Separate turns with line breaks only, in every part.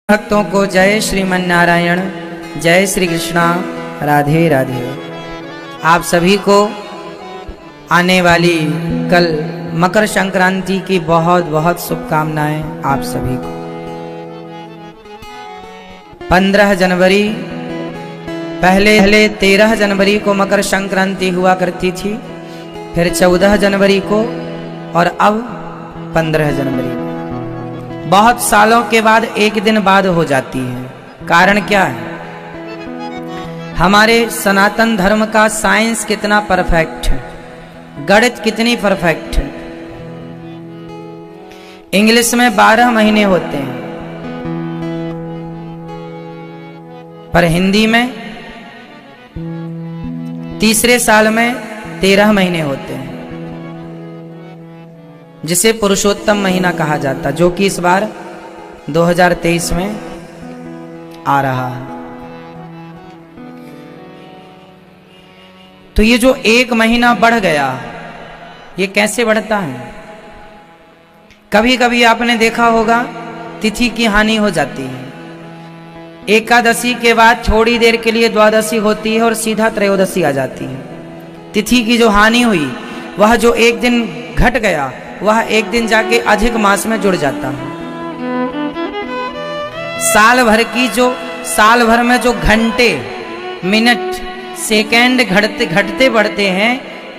भक्तों को जय श्रीमन नारायण, जय श्री कृष्णा, राधे राधे। आप सभी को आने वाली कल मकर संक्रांति की बहुत बहुत शुभकामनाएं। आप सभी को 15 जनवरी पहले 13 जनवरी को मकर संक्रांति हुआ करती थी, फिर 14 जनवरी को और अब 15 जनवरी को। बहुत सालों के बाद एक दिन बाद हो जाती है। कारण क्या है? हमारे सनातन धर्म का साइंस कितना परफेक्ट है, गणित कितनी परफेक्ट है। इंग्लिश में 12 महीने होते हैं, पर हिंदी में तीसरे साल में 13 महीने होते हैं, जिसे पुरुषोत्तम महीना कहा जाता, जो कि इस बार 2023 में आ रहा है। तो ये जो एक महीना बढ़ गया, ये कैसे बढ़ता है? कभी कभी आपने देखा होगा तिथि की हानि हो जाती है। एकादशी के बाद थोड़ी देर के लिए द्वादशी होती है और सीधा त्रयोदशी आ जाती है। तिथि की जो हानि हुई, वह जो एक दिन घट गया, वह एक दिन जाके अधिक मास में जुड़ जाता है। साल भर में जो घंटे, मिनट, सेकंड घटते बढ़ते हैं,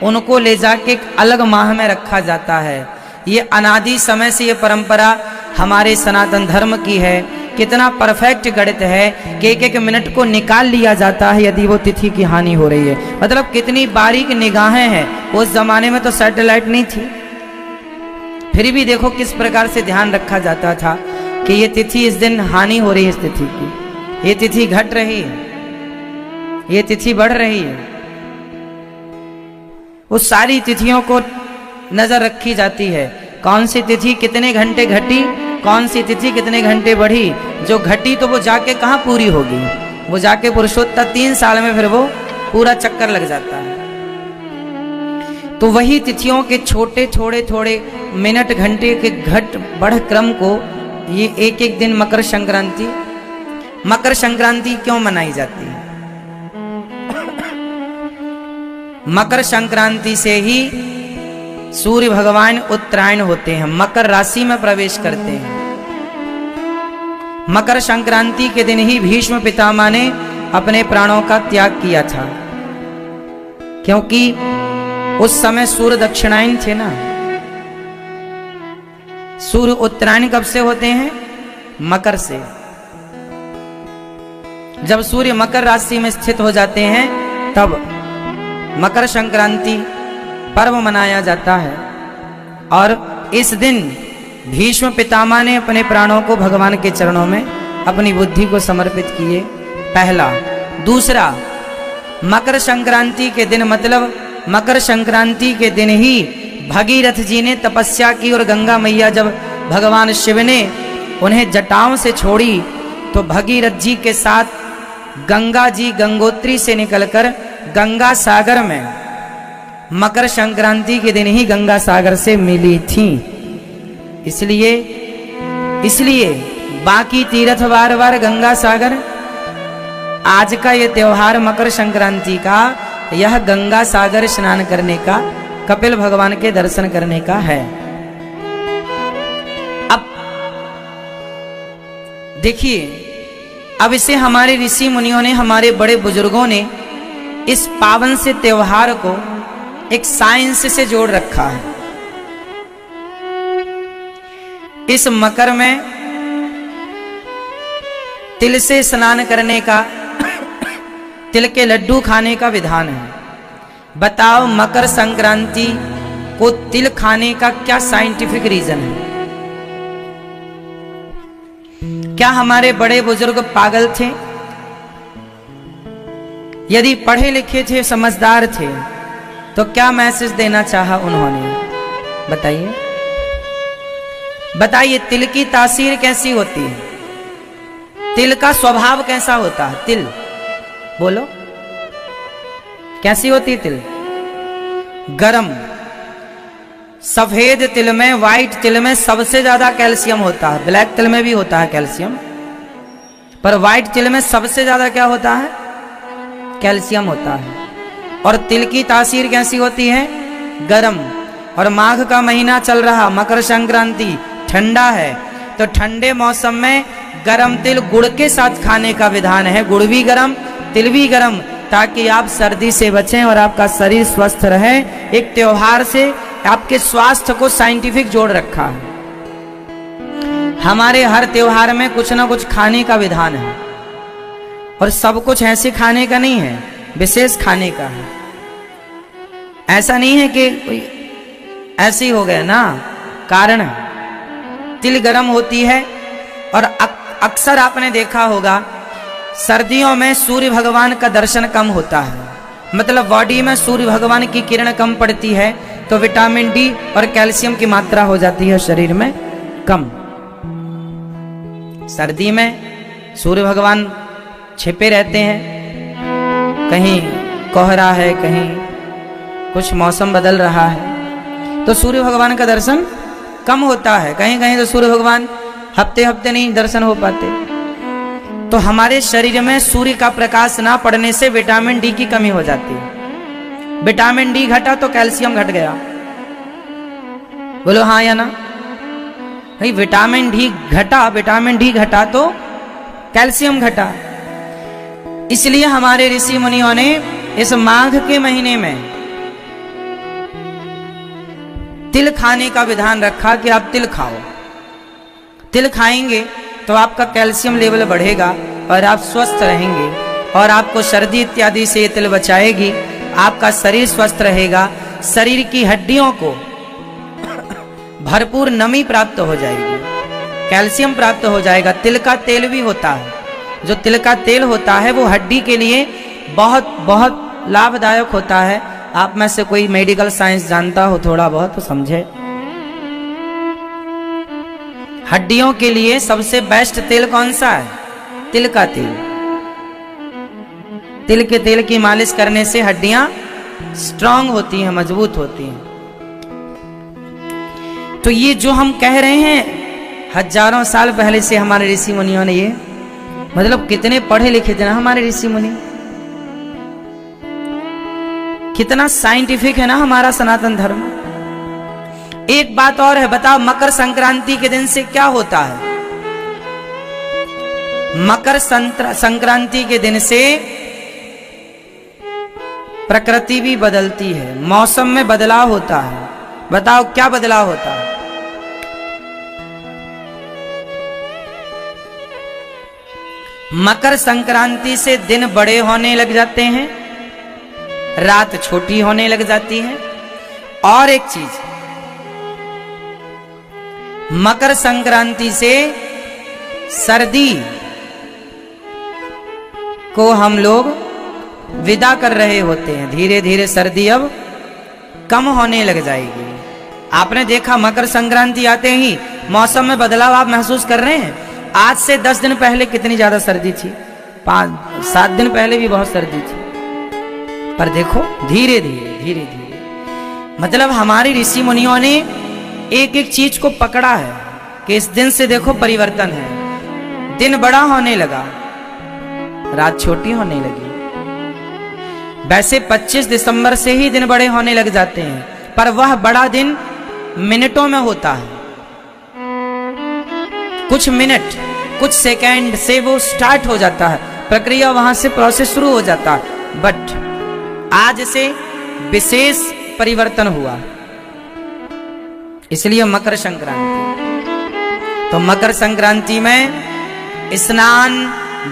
उनको ले जाके एक अलग माह में रखा जाता है। ये अनादि समय से ये परंपरा हमारे सनातन धर्म की है। कितना परफेक्ट गणित है कि एक एक मिनट को निकाल लिया जाता है यदि वो तिथि की हानि हो रही है। मतलब कितनी बारीक निगाहें हैं। उस जमाने में तो सैटेलाइट नहीं थी, फिर भी देखो किस प्रकार से ध्यान रखा जाता था कि ये तिथि इस दिन हानि हो रही है, इस तिथि की, ये तिथि घट रही है, ये तिथि बढ़ रही है। उस सारी तिथियों को नजर रखी जाती है। कौन सी तिथि कितने घंटे घटी, कौन सी तिथि कितने घंटे बढ़ी। जो घटी तो वो जाके कहाँ पूरी होगी, वो जाके पुरुषोत्तम 3 साल में फिर वो पूरा चक्कर लग जाता है। तो वही तिथियों के छोटे थोड़े मिनट घंटे के घट बढ़ क्रम को ये एक एक दिन मकर संक्रांति क्यों मनाई जाती है? मकर संक्रांति से ही सूर्य भगवान उत्तरायण होते हैं, मकर राशि में प्रवेश करते हैं। मकर संक्रांति के दिन ही भीष्म पितामह ने अपने प्राणों का त्याग किया था, क्योंकि उस समय सूर्य दक्षिणायन थे ना। सूर्य उत्तरायण कब से होते हैं? मकर से। जब सूर्य मकर राशि में स्थित हो जाते हैं, तब मकर संक्रांति पर्व मनाया जाता है। और इस दिन भीष्म पितामह ने अपने प्राणों को भगवान के चरणों में अपनी बुद्धि को समर्पित किए, पहला। दूसरा, मकर संक्रांति के दिन, मतलब मकर संक्रांति के दिन ही भगीरथ जी ने तपस्या की और गंगा मैया जब भगवान शिव ने उन्हें जटाओं से छोड़ी, तो भगीरथ जी के साथ गंगा जी गंगोत्री से निकलकर गंगा सागर में मकर संक्रांति के दिन ही गंगा सागर से मिली थी। इसलिए बाकी तीर्थ बार गंगा सागर, आज का ये त्योहार मकर संक्रांति का, यह गंगा सागर स्नान करने का, कपिल भगवान के दर्शन करने का है। अब देखिए, अब इसे हमारे ऋषि मुनियों ने, हमारे बड़े बुजुर्गों ने इस पावन से त्योहार को एक साइंस से जोड़ रखा है। इस मकर में तिल से स्नान करने का, तिल के लड्डू खाने का विधान है। बताओ, मकर संक्रांति को तिल खाने का क्या साइंटिफिक रीजन है? क्या हमारे बड़े बुजुर्ग पागल थे? यदि पढ़े लिखे थे, समझदार थे, तो क्या मैसेज देना चाहा उन्होंने? बताइए तिल की तासीर कैसी होती है? तिल का स्वभाव कैसा होता है? तिल बोलो, कैसी होती है तिल? गरम। सफेद तिल में, व्हाइट तिल में सबसे ज्यादा कैल्शियम होता है। ब्लैक तिल में भी होता है कैल्शियम, पर व्हाइट तिल में सबसे ज्यादा क्या होता है? कैल्शियम होता है। और तिल की तासीर कैसी होती है? गरम। और माघ का महीना चल रहा, मकर संक्रांति, ठंडा है, तो ठंडे मौसम में गरम तिल गुड़ के साथ खाने का विधान है। गुड़ भी गरम, तिल भी गरम, ताकि आप सर्दी से बचें और आपका शरीर स्वस्थ रहे। एक त्योहार से आपके स्वास्थ्य को साइंटिफिक जोड़ रखा है। हमारे हर त्योहार में कुछ ना कुछ खाने का विधान है, और सब कुछ ऐसे खाने का नहीं है, विशेष खाने का है। ऐसा नहीं है कि ऐसे ही हो गया ना, कारण तिल गरम होती है। और अक्सर आपने देखा होगा सर्दियों में सूर्य भगवान का दर्शन कम होता है, मतलब बॉडी में सूर्य भगवान की किरण कम पड़ती है, तो विटामिन डी और कैल्शियम की मात्रा हो जाती है शरीर में कम। सर्दी में सूर्य भगवान छिपे रहते हैं, कहीं कोहरा है, कहीं कुछ मौसम बदल रहा है, तो सूर्य भगवान का दर्शन कम होता है। कहीं कहीं तो सूर्य भगवान हफ्ते हफ्ते नहीं दर्शन हो पाते। तो हमारे शरीर में सूर्य का प्रकाश ना पड़ने से विटामिन डी की कमी हो जाती है। विटामिन डी घटा तो कैल्शियम घट गया। बोलो हाँ या ना? भाई विटामिन डी घटा तो कैल्शियम घटा। इसलिए हमारे ऋषि मुनियों ने इस माघ के महीने में तिल खाने का विधान रखा कि आप तिल खाओ। तिल खाएंगे तो आपका कैल्शियम लेवल बढ़ेगा और आप स्वस्थ रहेंगे, और आपको सर्दी इत्यादि से तिल बचाएगी। आपका शरीर स्वस्थ रहेगा, शरीर की हड्डियों को भरपूर नमी प्राप्त हो जाएगी, कैल्शियम प्राप्त हो जाएगा। तिल का तेल भी होता है, जो तिल का तेल होता है वो हड्डी के लिए बहुत बहुत लाभदायक होता है। आप में से कोई मेडिकल साइंस जानता हो थोड़ा बहुत तो समझे। हड्डियों के लिए सबसे बेस्ट तेल कौन सा है? तिल का तेल। तिल के तेल की मालिश करने से हड्डियां स्ट्रांग होती हैं, मजबूत होती हैं। तो ये जो हम कह रहे हैं हजारों साल पहले से हमारे ऋषि मुनियों ने, ये मतलब कितने पढ़े लिखे थे ना हमारे ऋषि मुनि, कितना साइंटिफिक है ना हमारा सनातन धर्म। एक बात और है, बताओ मकर संक्रांति के दिन से क्या होता है? मकर संक्रांति के दिन से प्रकृति भी बदलती है, मौसम में बदलाव होता है। बताओ क्या बदलाव होता है? मकर संक्रांति से दिन बड़े होने लग जाते हैं, रात छोटी होने लग जाती है। और एक चीज, मकर संक्रांति से सर्दी को हम लोग विदा कर रहे होते हैं। धीरे धीरे सर्दी अब कम होने लग जाएगी। आपने देखा मकर संक्रांति आते ही मौसम में बदलाव आप महसूस कर रहे हैं। आज से 10 दिन पहले कितनी ज्यादा सर्दी थी, 5-7 दिन पहले भी बहुत सर्दी थी, पर देखो धीरे धीरे मतलब हमारे ऋषि मुनियों ने एक एक चीज को पकड़ा है कि इस दिन से देखो परिवर्तन है। दिन बड़ा होने लगा, रात छोटी होने लगी। वैसे 25 दिसंबर से ही दिन बड़े होने लग जाते हैं, पर वह बड़ा दिन मिनटों में होता है। कुछ मिनट, कुछ सेकंड से वो स्टार्ट हो जाता है, प्रक्रिया वहां से प्रोसेस शुरू हो जाता है। बट आज से विशेष परिवर्तन हुआ, इसलिए मकर संक्रांति। तो मकर संक्रांति में स्नान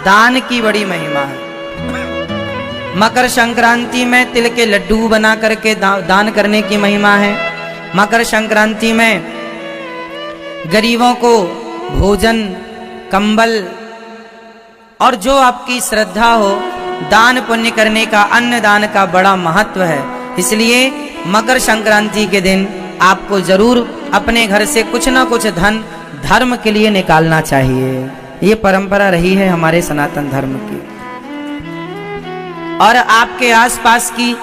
दान की बड़ी महिमा है। मकर संक्रांति में तिल के लड्डू बना करके दान करने की महिमा है। मकर संक्रांति में गरीबों को भोजन, कंबल और जो आपकी श्रद्धा हो दान पुण्य करने का, अन्न दान का बड़ा महत्व है। इसलिए मकर संक्रांति के दिन आपको जरूर अपने घर से कुछ ना कुछ धन धर्म के लिए निकालना चाहिए। ये परंपरा रही है हमारे सनातन धर्म की। और आपके आसपास की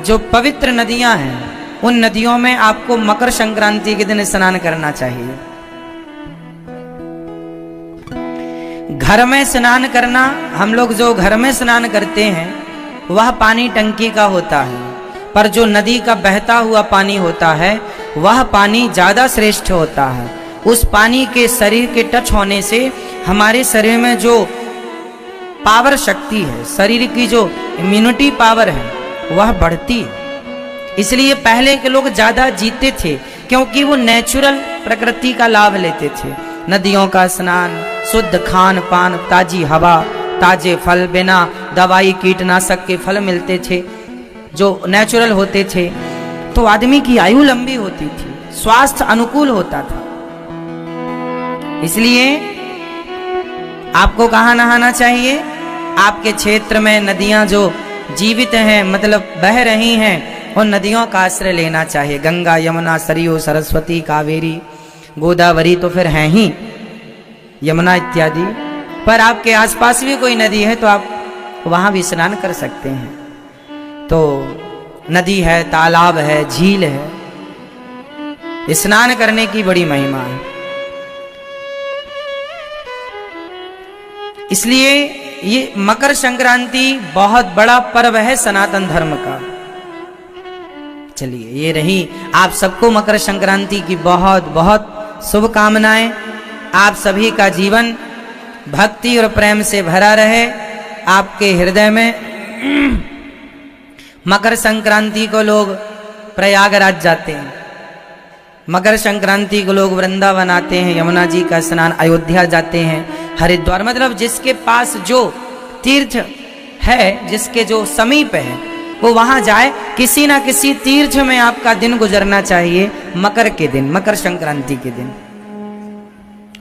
जो पवित्र नदियां हैं, उन नदियों में आपको मकर संक्रांति के दिन स्नान करना चाहिए। घर में स्नान करना, हम लोग जो घर में स्नान करते हैं वह पानी टंकी का होता है, पर जो नदी का बहता हुआ पानी होता है वह पानी ज्यादा श्रेष्ठ होता है। उस पानी के शरीर के टच होने से हमारे शरीर में जो पावर शक्ति है, शरीर की जो इम्यूनिटी पावर है वह बढ़ती है। इसलिए पहले के लोग ज्यादा जीते थे, क्योंकि वो नेचुरल प्रकृति का लाभ लेते थे। नदियों का स्नान, शुद्ध खान पान, ताजी हवा, ताजे फल, बिना दवाई कीटनाशक के फल मिलते थे जो नेचुरल होते थे, तो आदमी की आयु लंबी होती थी, स्वास्थ्य अनुकूल होता था। इसलिए आपको कहाँ नहाना चाहिए? आपके क्षेत्र में नदियां जो जीवित हैं, मतलब बह रही हैं, उन नदियों का आश्रय लेना चाहिए। गंगा, यमुना, सरयू, सरस्वती, कावेरी, गोदावरी तो फिर हैं ही, यमुना इत्यादि। पर आपके आसपास भी कोई नदी है तो आप वहां भी स्नान कर सकते हैं। तो नदी है, तालाब है, झील है, स्नान करने की बड़ी महिमा है। इसलिए ये मकर संक्रांति बहुत बड़ा पर्व है सनातन धर्म का। चलिए, ये रही आप सबको मकर संक्रांति की बहुत बहुत शुभकामनाएं। आप सभी का जीवन भक्ति और प्रेम से भरा रहे। आपके हृदय में मकर संक्रांति को लोग प्रयागराज जाते हैं, मकर संक्रांति को लोग वृंदावन आते हैं, यमुना जी का स्नान, अयोध्या जाते हैं, हरिद्वार, मतलब जिसके पास जो तीर्थ है, जिसके जो समीप है, वो वहां जाए। किसी ना किसी तीर्थ में आपका दिन गुजरना चाहिए मकर के दिन, मकर संक्रांति के दिन।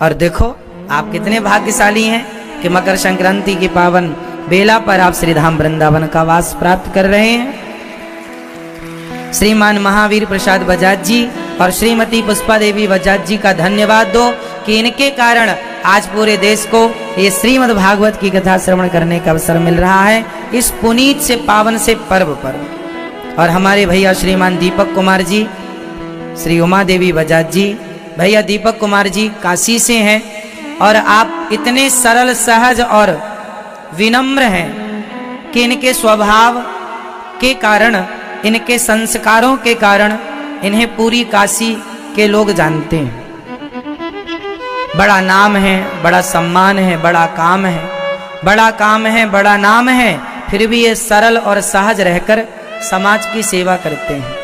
और देखो आप कितने भाग्यशाली हैं कि मकर संक्रांति की पावन बेला पर आप श्रीधाम वृंदावन का वास प्राप्त कर रहे हैं। श्रीमान महावीर प्रसाद बजाज जी और श्रीमती पुष्पा देवी बजाज जी का धन्यवाद दो कि इनके कारण आज पूरे देश को ये श्रीमद् भागवत की कथा श्रवण करने का अवसर मिल रहा है इस पुनीत से पावन से पर्व पर। और हमारे भैया श्रीमान दीपक कुमार जी, श्री उमा देवी बजाज जी, भैया दीपक कुमार जी काशी से हैं और आप इतने सरल, सहज और विनम्र हैं कि इनके स्वभाव के कारण, इनके संस्कारों के कारण इन्हें पूरी काशी के लोग जानते हैं। बड़ा नाम है, बड़ा सम्मान है, बड़ा काम है, बड़ा काम है, बड़ा नाम है, फिर भी ये सरल और सहज रहकर समाज की सेवा करते हैं,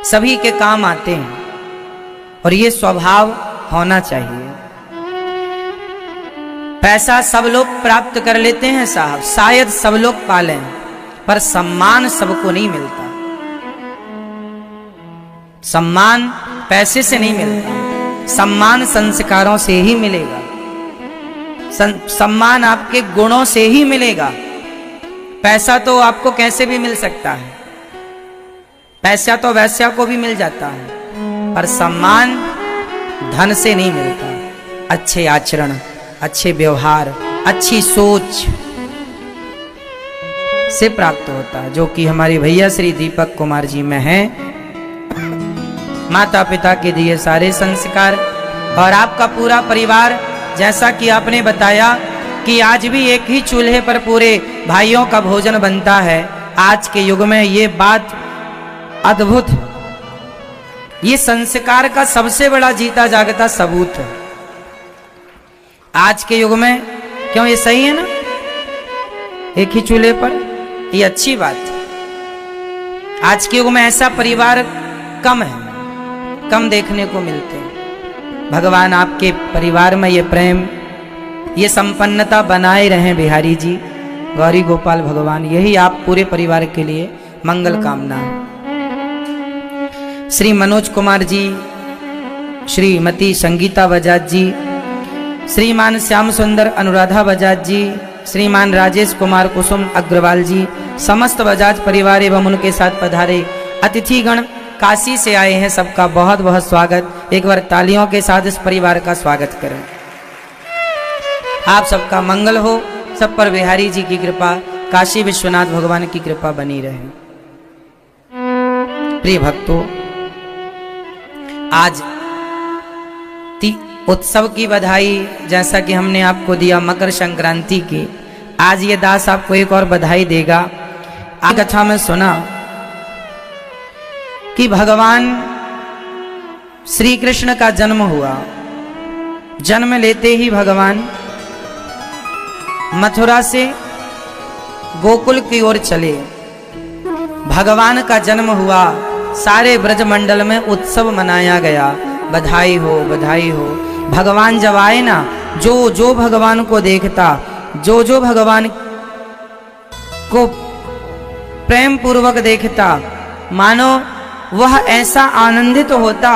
सभी के काम आते हैं। और ये स्वभाव होना चाहिए। पैसा सब लोग प्राप्त कर लेते हैं साहब, शायद सब लोग पालें, पर सम्मान सबको नहीं मिलता। सम्मान पैसे से नहीं मिलता, सम्मान संस्कारों से ही मिलेगा, सम्मान आपके गुणों से ही मिलेगा। पैसा तो आपको कैसे भी मिल सकता है, पैसा तो वैश्या को भी मिल जाता है, पर सम्मान धन से नहीं मिलता। अच्छे आचरण, अच्छे व्यवहार, अच्छी सोच से प्राप्त होता है, जो कि हमारे भैया श्री दीपक कुमार जी में है। माता पिता के दिए सारे संस्कार और आपका पूरा परिवार, जैसा कि आपने बताया कि आज भी एक ही चूल्हे पर पूरे भाइयों का भोजन बनता है। आज के युग में ये बात अद्भुत है, ये संस्कार का सबसे बड़ा जीता जागता सबूत है आज के युग में। क्यों, ये सही है ना, एक ही चूल्हे पर, ये अच्छी बात है। आज के युग में ऐसा परिवार कम है, कम देखने को मिलते हैं। भगवान आपके परिवार में ये प्रेम, ये संपन्नता बनाए रहें बिहारी जी, गौरी गोपाल भगवान, यही आप पूरे परिवार के लिए मंगल कामना है। श्री मनोज कुमार जी, श्रीमती संगीता बजाज जी, श्रीमान श्याम सुंदर अनुराधा बजाज जी, श्रीमान राजेश कुमार कुसुम अग्रवाल जी, समस्त बजाज परिवार एवं उनके साथ पधारे अतिथिगण काशी से आए हैं, सबका बहुत बहुत स्वागत। एक बार तालियों के साथ इस परिवार का स्वागत करें। आप सबका मंगल हो, सब पर बिहारी जी की कृपा, काशी विश्वनाथ भगवान की कृपा बनी रहे। प्रिय भक्तों, आज उत्सव की बधाई, जैसा कि हमने आपको दिया मकर संक्रांति की, आज ये दास आपको एक और बधाई देगा। आज कथा में सुना कि भगवान श्री कृष्ण का जन्म हुआ। जन्म लेते ही भगवान मथुरा से गोकुल की ओर चले। भगवान का जन्म हुआ, सारे ब्रजमंडल में उत्सव मनाया गया। बधाई हो, बधाई हो। भगवान जब आए ना, जो जो भगवान को देखता, जो जो भगवान को प्रेम पूर्वक देखता, मानो वह ऐसा आनंदित होता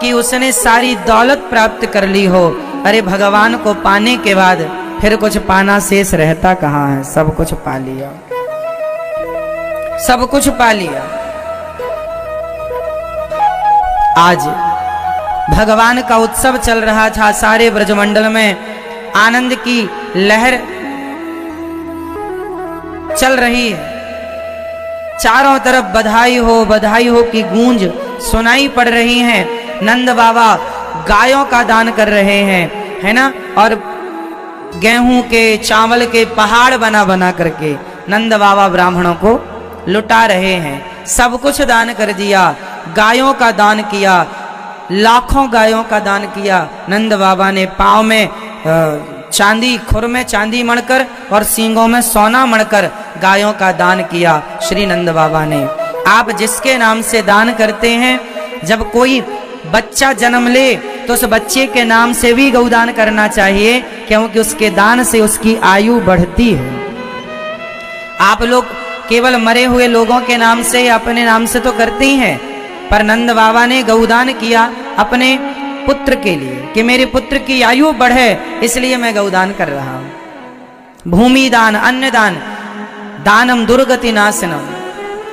कि उसने सारी दौलत प्राप्त कर ली हो। अरे भगवान को पाने के बाद फिर कुछ पाना शेष रहता कहाँ है? सब कुछ पा लिया, सब कुछ पा लिया। आज भगवान का उत्सव चल रहा था, सारे ब्रजमंडल में आनंद की लहर चल रही है। चारों तरफ बधाई हो की गूंज सुनाई पड़ रही है। नंद बाबा गायों का दान कर रहे हैं, है ना, और गेहूं के चावल के पहाड़ बना बना करके नंद बाबा ब्राह्मणों को लुटा रहे हैं। सब कुछ दान कर दिया, गायों का दान किया, लाखों गायों का दान किया। नंद बाबा ने पाँव में चांदी, खुर में चांदी मणकर और सींगों में सोना मणकर गायों का दान किया श्री नंद बाबा ने। आप जिसके नाम से दान करते हैं, जब कोई बच्चा जन्म ले तो उस बच्चे के नाम से भी गौदान करना चाहिए, क्योंकि उसके दान से उसकी आयु बढ़ती है। आप लोग केवल मरे हुए लोगों के नाम से या अपने नाम से तो करते ही हैं, पर नंद बाबा ने गौदान किया अपने पुत्र के लिए कि मेरे पुत्र की आयु बढ़े, इसलिए मैं गौदान कर रहा हूं। भूमि दान, अन्न दान, दानम दुर्गति नाशनम।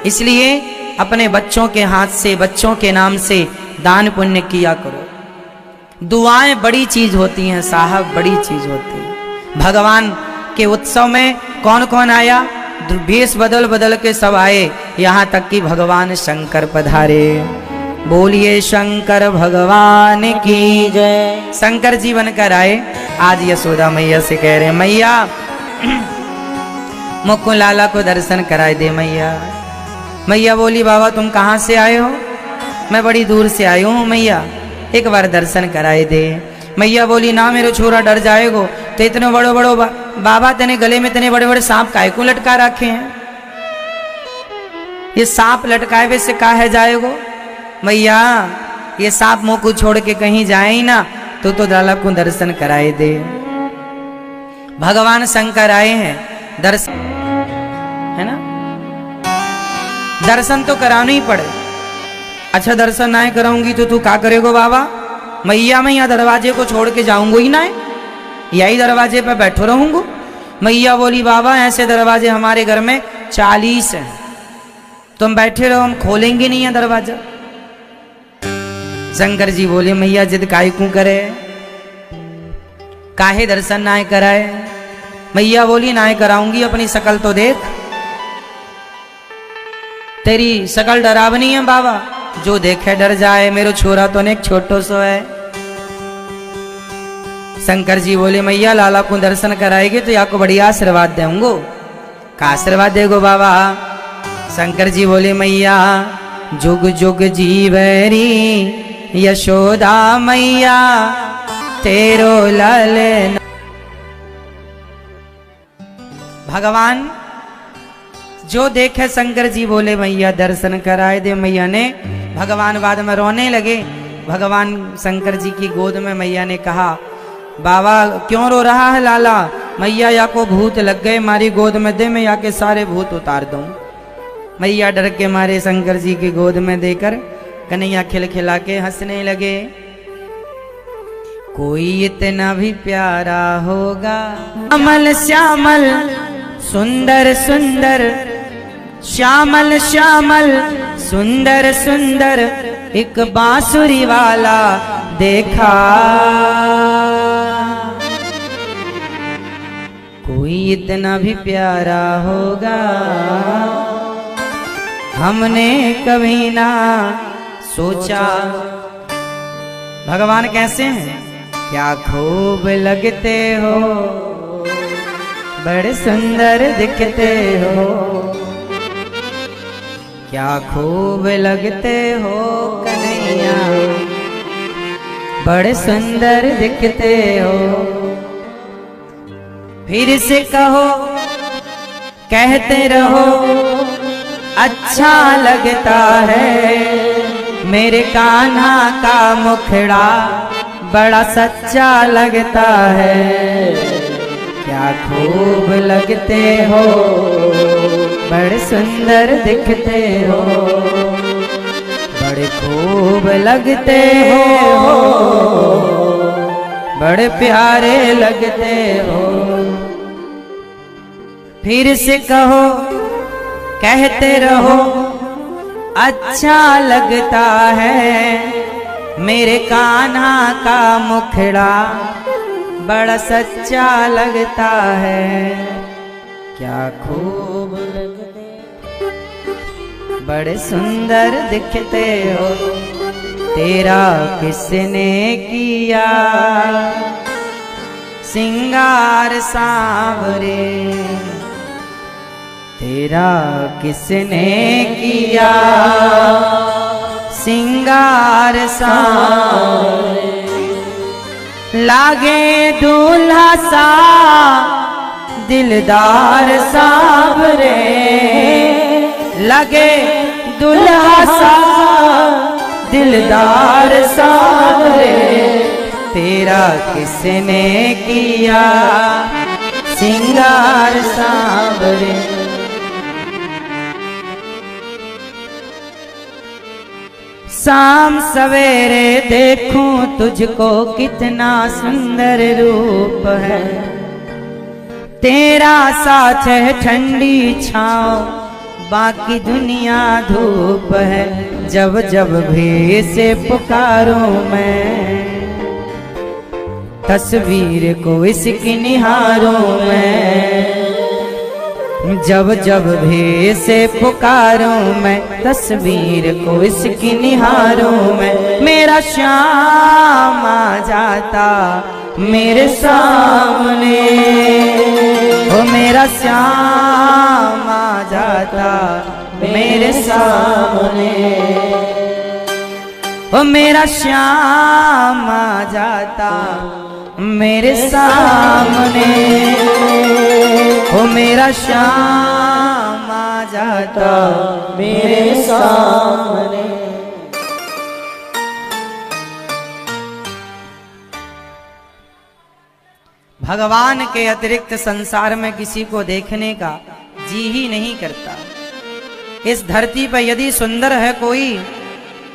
इसलिए अपने बच्चों के हाथ से, बच्चों के नाम से दान पुण्य किया करो। दुआएं बड़ी चीज होती हैं साहब, बड़ी चीज होती है। भगवान के उत्सव में कौन कौन आया? वेश बदल बदल के सब आए, यहाँ तक कि भगवान शंकर पधारे। बोलिए शंकर भगवान की जय। शंकर जी बनकर आए। आज यशोदा मैया से कह रहे, मैया मुकुंद लाला को दर्शन कराए दे मैया। मैया बोली, बाबा तुम कहाँ से आए हो? मैं बड़ी दूर से आई हूँ मैया, एक बार दर्शन कराए दे। मैया बोली, ना मेरे छोरा डर जाएगो, तो इतने बड़ो बड़ो बाबा तेने गले में इतने बड़े बड़े सांप काहे को लटका रखे हैं? ये सांप लटकाए वे से काहे जाएगो? मैया ये सांप मुंह को छोड़ के कहीं जाए ही ना, तो लाला को दर्शन कराए दे। भगवान शंकर आए हैं, दर्शन है ना, दर्शन तो कराना ही पड़े। अच्छा दर्शन ना कराऊंगी तो तू क्या करेगो बाबा? मैया मैं यहाँ दरवाजे को छोड़ के जाऊंगा ही ना, यही दरवाजे पे बैठो रहूंगा। मैया बोली, बाबा ऐसे दरवाजे हमारे घर में 40 हैं, तुम बैठे रहो, हम खोलेंगे नहीं है दरवाजा। शंकर जी बोले, मैया जिद काहे क्यों करे, काहे दर्शन ना कराए? मैया बोली, ना कराऊंगी, अपनी शकल तो देख, तेरी शकल डरावनी है बाबा, जो देखे डर जाए। मेरे छोरा तो ने एक छोटो सो है। शंकर जी बोले, मैया लाला को दर्शन कराएगी तो या को बढ़िया आशीर्वाद देंगो। का आशीर्वाद देगो बाबा? शंकर जी बोले, मैया जुग जुग जीवरी यशोदा मैया तेरो लालन। भगवान जो देखे, शंकर जी बोले मैया दर्शन कराए दे। मैया ने, भगवान बाद में रोने लगे। भगवान शंकर जी की गोद में मैया ने कहा, बाबा क्यों रो रहा है लाला? मैया या को भूत लग गए, मारी गोद में दे, मैं या के सारे भूत उतार दूं। मैया डर के मारे शंकर जी की गोद में देकर कन्हैया खिलखिला के हंसने लगे। कोई इतना भी प्यारा होगा, अमल श्यामल सुंदर सुंदर, श्यामल श्यामल सुंदर सुंदर, एक बांसुरी वाला देखा। कोई इतना भी प्यारा होगा, हमने कभी ना सोचा। भगवान कैसे हैं? क्या खूब लगते हो, बड़े सुंदर दिखते हो, क्या खूब लगते हो कन्हैया, बड़े सुंदर दिखते हो। फिर से कहो, कहते रहो, अच्छा लगता है मेरे कान्हा का मुखड़ा, बड़ा सच्चा लगता है। क्या खूब लगते हो, बड़े सुंदर दिखते हो, बड़े खूब लगते हो, बड़े प्यारे लगते हो। फिर से कहो, कहते रहो, अच्छा लगता है मेरे कान्हा का मुखड़ा, बड़ा सच्चा लगता है। क्या खूब लगते, बड़े सुंदर दिखते हो, तेरा किसने किया सिंगार सांवरे, तेरा किसने किया सिंगार सांवरे। लागे दूल्हा सा दिलदार सांवरे, लगे दूल्हा सा दिलदार सांवरे, तेरा किसने किया सिंगार सांवरे। शाम सवेरे देखूं तुझको कितना सुंदर रूप है, तेरा साथ है ठंडी छाँव, बाकी दुनिया धूप है। जब जब भी से पुकारूं मैं, तस्वीर को इसकी निहारूं मैं, जब जब भी से पुकारूं मैं, तस्वीर को इसकी निहारूं मैं। मेरा श्याम आ जाता मेरे सामने, ओ मेरा श्याम आ जाता मेरे सामने, ओ मेरा श्याम आ जाता मेरे सामने, ओ मेरा श्याम आ जाता मेरे सामने। भगवान के अतिरिक्त संसार में किसी को देखने का जी ही नहीं करता। इस धरती पर यदि सुंदर है कोई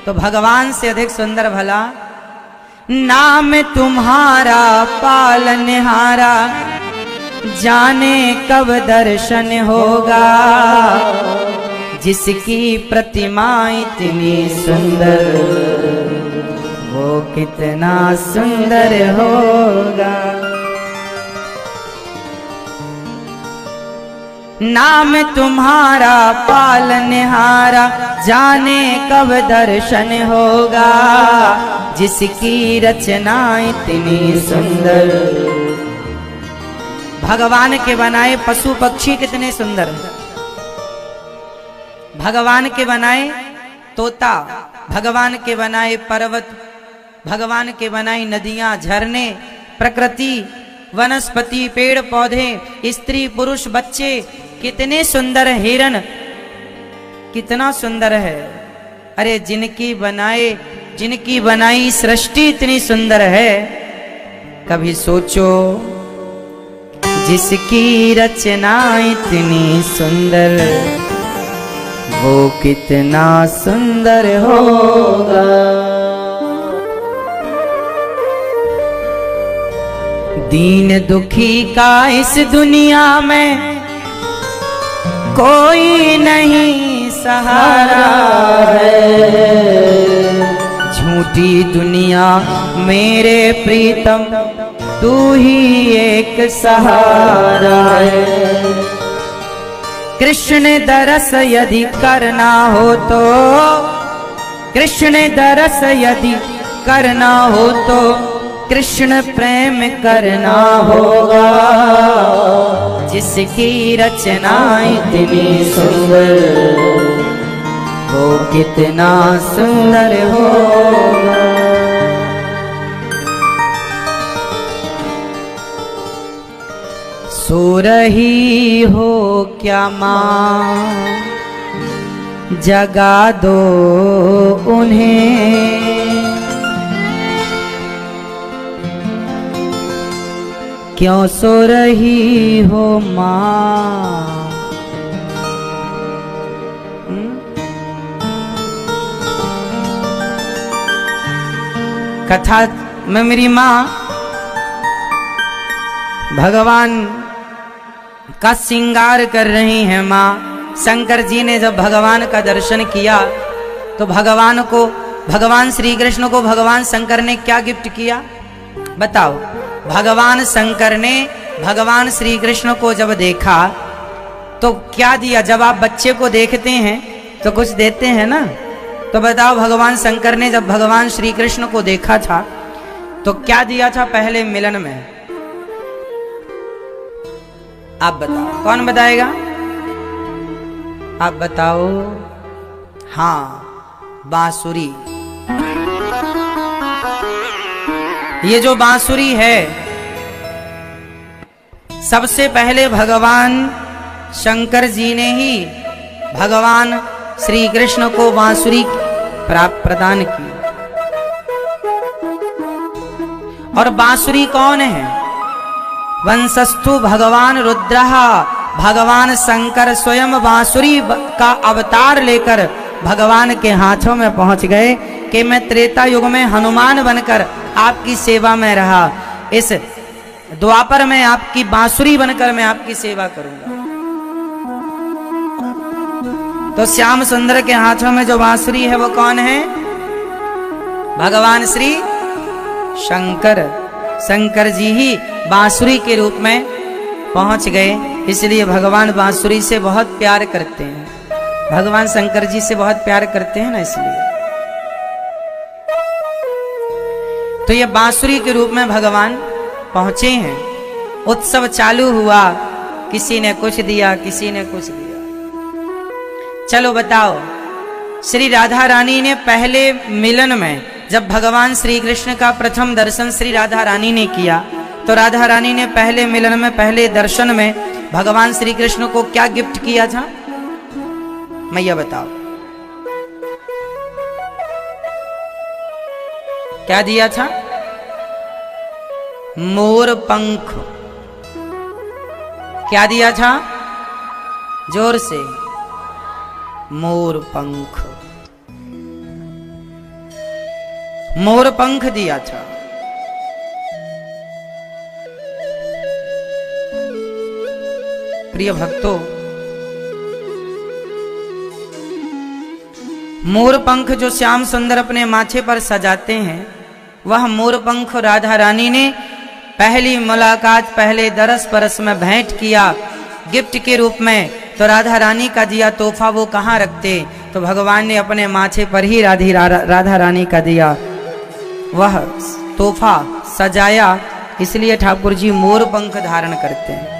तो भगवान से अधिक सुंदर भला नाम तुम्हारा पालनहारा, जाने कब दर्शन होगा, जिसकी प्रतिमा इतनी सुंदर वो कितना सुंदर होगा। नाम तुम्हारा पालनहारा, जाने कब दर्शन होगा, जिसकी रचना इतनी सुंदर। भगवान के बनाए पशु पक्षी कितने सुंदर हैं, भगवान के बनाए तोता, भगवान के बनाए पर्वत, भगवान के बनाई नदियां, झरने, प्रकृति, वनस्पति, पेड़ पौधे, स्त्री पुरुष, बच्चे, कितने सुंदर हिरण, कितना सुंदर है। अरे जिनकी बनाई सृष्टि इतनी सुंदर है, कभी सोचो जिसकी रचना इतनी सुंदर वो कितना सुंदर होगा। दीन दुखी का इस दुनिया में कोई नहीं सहारा है, झूठी दुनिया मेरे प्रीतम तू ही एक सहारा है। कृष्ण दरस यदि करना हो तो, कृष्ण दरस यदि करना हो तो कृष्ण प्रेम करना होगा, जिसकी रचना इतनी सुंदर, वो कितना सुंदर होगा। सो रही हो क्या माँ, जगा दो उन्हें, क्यों सो रही हो माँ। कथा में मेरी माँ भगवान का श्रृंगार कर रही हैं। माँ शंकर जी ने जब भगवान का दर्शन किया तो भगवान श्री कृष्ण को भगवान शंकर ने क्या गिफ्ट किया बताओ। भगवान शंकर ने भगवान श्री कृष्ण को जब देखा तो क्या दिया। जब आप बच्चे को देखते हैं तो कुछ देते हैं ना, तो बताओ भगवान शंकर ने जब भगवान श्री कृष्ण को देखा था तो क्या दिया था पहले मिलन में। आप बताओ, कौन बताएगा? आप बताओ। हाँ, बांसुरी। ये जो बांसुरी है सबसे पहले भगवान शंकर जी ने ही भगवान श्री कृष्ण को बांसुरी प्रदान की। और बांसुरी कौन है? वंशस्थु भगवान रुद्रः, भगवान शंकर स्वयं बांसुरी का अवतार लेकर भगवान के हाथों में पहुंच गए कि मैं त्रेता युग में हनुमान बनकर आपकी सेवा में रहा, इस द्वापर में आपकी बांसुरी बनकर मैं आपकी सेवा करूंगा। तो श्याम सुंदर के हाथों में जो बांसुरी है वो कौन है? भगवान श्री शंकर। शंकर जी ही बांसुरी के रूप में पहुंच गए, इसलिए भगवान बांसुरी से बहुत प्यार करते हैं। भगवान शंकर जी से बहुत प्यार करते हैं ना, इसलिए तो ये बांसुरी के रूप में भगवान पहुंचे हैं। उत्सव चालू हुआ, किसी ने कुछ दिया, किसी ने कुछ दिया। चलो बताओ, श्री राधा रानी ने पहले मिलन में जब भगवान श्री कृष्ण का प्रथम दर्शन श्री राधा रानी ने किया तो राधा रानी ने पहले मिलन में, पहले दर्शन में भगवान श्री कृष्ण को क्या गिफ्ट किया था? मैया बताओ, क्या दिया था? मोर पंख। क्या दिया था? जोर से, मोर पंख। मोर पंख दिया था। प्रिय भक्तों, मोर पंख जो श्याम सुंदर अपने माथे पर सजाते हैं, वह मोर पंख राधा रानी ने पहली मुलाकात, पहले दरस परस में भेंट किया गिफ्ट के रूप में। तो राधा रानी का दिया तोहफा वो कहाँ रखते? तो भगवान ने अपने माथे पर ही राधा रानी का दिया वह तोहफा सजाया, इसलिए ठाकुर जी मोर पंख धारण करते हैं।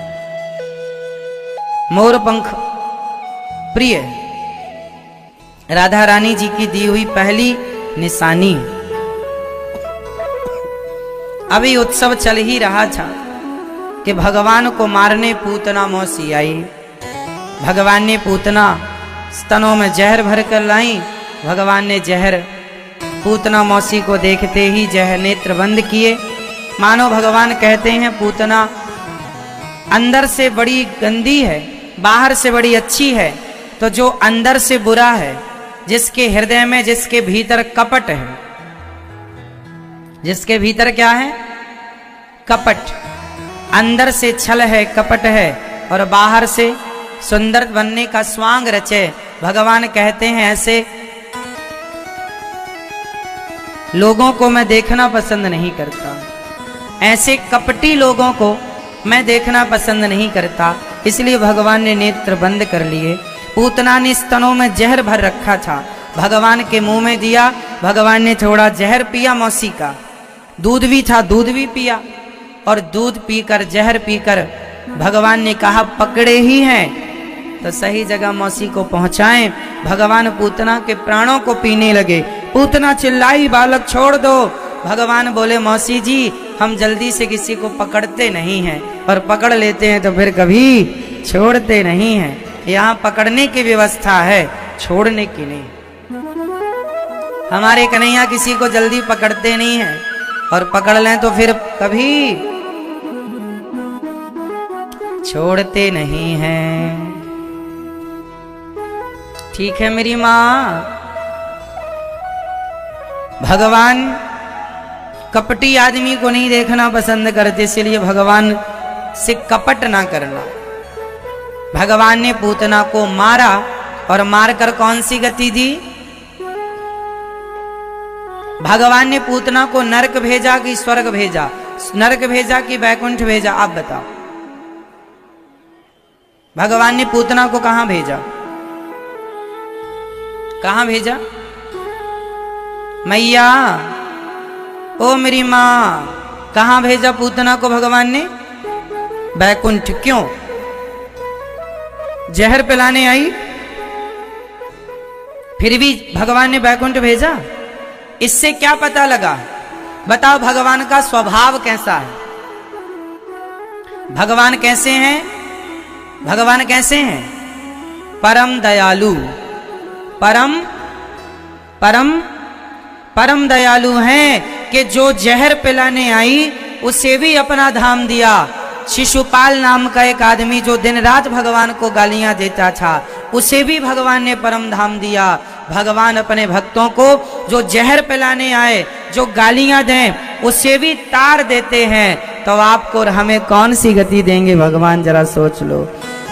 मोर पंख प्रिय राधा रानी जी की दी हुई पहली निशानी। अभी उत्सव चल ही रहा था कि भगवान को मारने पूतना मौसी आई। भगवान ने पूतना स्तनों में जहर भर कर लाई। भगवान ने जहर पूतना मौसी को देखते ही जहर नेत्र बंद किए। मानो भगवान कहते हैं पूतना अंदर से बड़ी गंदी है, बाहर से बड़ी अच्छी है। तो जो अंदर से बुरा है, जिसके हृदय में, जिसके भीतर कपट है, जिसके भीतर क्या है? कपट। अंदर से छल है, कपट है, और बाहर से सुंदर बनने का स्वांग रचे। भगवान कहते हैं ऐसे लोगों को मैं देखना पसंद नहीं करता, ऐसे कपटी लोगों को मैं देखना पसंद नहीं करता। इसलिए भगवान ने नेत्र बंद कर लिए। पूतना ने स्तनों में जहर भर रखा था, भगवान के मुंह में दिया। भगवान ने थोड़ा जहर पिया मौसी का, दूध भी था, दूध भी पिया, और दूध पीकर, जहर पीकर भगवान ने कहा पकड़े ही हैं तो सही जगह मौसी को पहुंचाएं। भगवान पूतना के प्राणों को पीने लगे। पूतना चिल्लाई, बालक छोड़ दो। भगवान बोले मौसी जी, हम जल्दी से किसी को पकड़ते नहीं हैं, और पकड़ लेते हैं तो फिर कभी छोड़ते नहीं हैं। यहाँ पकड़ने की व्यवस्था है, छोड़ने की नहीं। हमारे कन्हैया किसी को जल्दी पकड़ते नहीं हैं, और पकड़ लें तो फिर कभी छोड़ते नहीं हैं। ठीक है मेरी माँ, भगवान कपटी आदमी को नहीं देखना पसंद करते, इसलिए भगवान से कपट ना करना। भगवान ने पूतना को मारा, और मारकर कौन सी गति दी? भगवान ने पूतना को नरक भेजा कि स्वर्ग भेजा? नरक भेजा कि वैकुंठ भेजा? आप बताओ। भगवान ने पूतना को कहां भेजा? कहां भेजा? मैया, ओ मेरी मां, कहां भेजा पूतना को भगवान ने? वैकुंठ। क्यों? जहर पिलाने आई, फिर भी भगवान ने वैकुंठ भेजा। इससे क्या पता लगा? बताओ भगवान का स्वभाव कैसा है? भगवान कैसे हैं? भगवान कैसे हैं? परम दयालु, परम परम परम दयालु हैं कि जो जहर पिलाने आई उसे भी अपना धाम दिया। शिशुपाल नाम का एक आदमी जो दिन रात भगवान को गालियां देता था, उसे भी भगवान ने परम धाम दिया। भगवान अपने भक्तों को जो जहर पिलाने आए, जो गालियां दें, उसे भी तार देते हैं। तो आपको और हमें कौन सी गति देंगे भगवान, जरा सोच लो।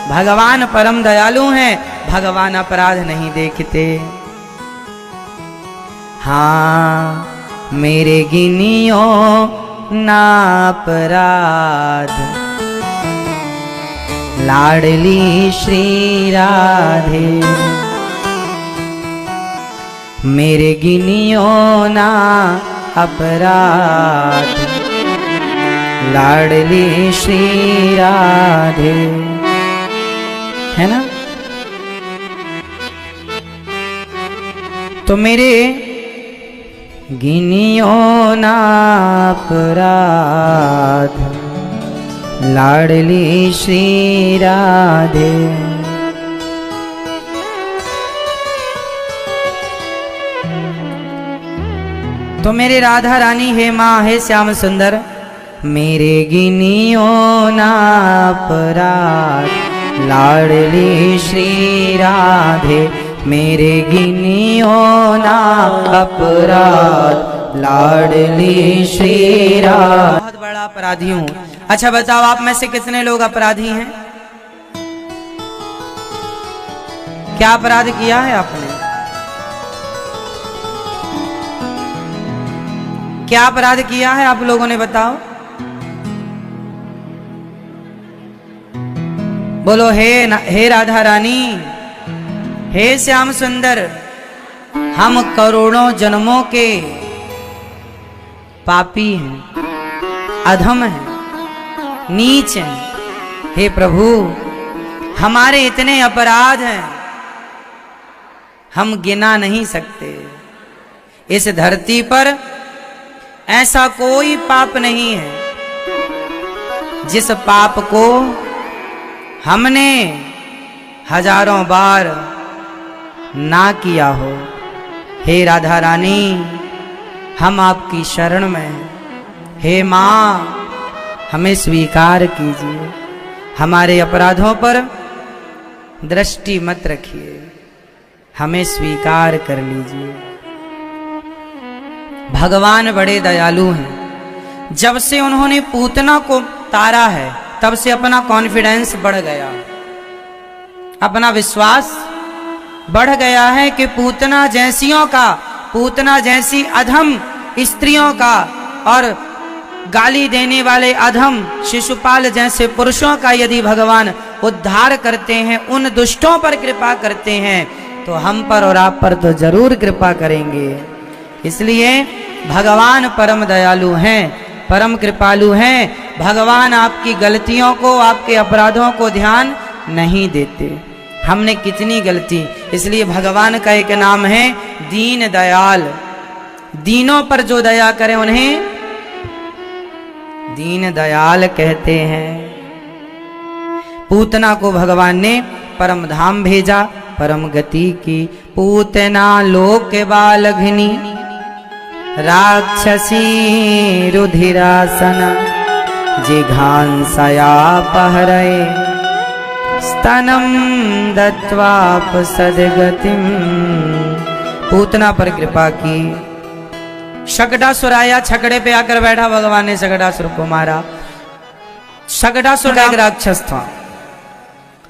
भगवान परम दयालु हैं, भगवान अपराध नहीं देखते। हाँ, मेरे गिनियो ना अपराध, लाडली श्री राधे। मेरे गिनियो ना अपराध, लाडली श्री राधे। है ना? तो मेरे गिनियो ना अपराध, लाडली श्री राधे। तो मेरे राधा रानी, हे माँ, हे श्याम सुंदर, मेरे गिनियो ना अपराध, लाडली श्री राधे। मेरे गिनियो ना अपराध, लाडली श्री राधे। बहुत बड़ा अपराधी हूँ। अच्छा बताओ, आप में से कितने लोग अपराधी हैं? क्या अपराध किया है आपने? क्या अपराध किया है आप लोगों ने? बताओ। बोलो हे राधा रानी, हे श्याम सुंदर, हम करोड़ों जन्मों के पापी हैं, अधम हैं, नीच हैं। हे प्रभु, हमारे इतने अपराध हैं, हम गिना नहीं सकते। इस धरती पर ऐसा कोई पाप नहीं है जिस पाप को हमने हजारों बार ना किया हो। हे राधा रानी, हम आपकी शरण में हैं। हे माँ, हमें स्वीकार कीजिए, हमारे अपराधों पर दृष्टि मत रखिए, हमें स्वीकार कर लीजिए। भगवान बड़े दयालु हैं। जब से उन्होंने पूतना को तारा है, तब से अपना कॉन्फिडेंस बढ़ गया, अपना विश्वास बढ़ गया है कि पूतना जैसियों का, पूतना जैसी अधम स्त्रियों का, और गाली देने वाले अधम शिशुपाल जैसे पुरुषों का यदि भगवान उद्धार करते हैं, उन दुष्टों पर कृपा करते हैं, तो हम पर और आप पर तो जरूर कृपा करेंगे। इसलिए भगवान परम दयालु हैं, परम कृपालु हैं। भगवान आपकी गलतियों को, आपके अपराधों को ध्यान नहीं देते। हमने कितनी गलती, इसलिए भगवान का एक नाम है दीन दयाल। दीनों पर जो दया करे उन्हें दीन दयाल कहते हैं। पूतना को भगवान ने परम धाम भेजा, परम गति की। पूतना लोक बालघिनी राक्षसी रुधिरासन जिघांसया पहरये स्तनम दत्वाप सदगतिम। पूतना पर कृपा की। शकटासुर आया, छकड़े पे आकर बैठा, भगवान ने शकटासुर को मारा। शकटासुर एक राक्षस था।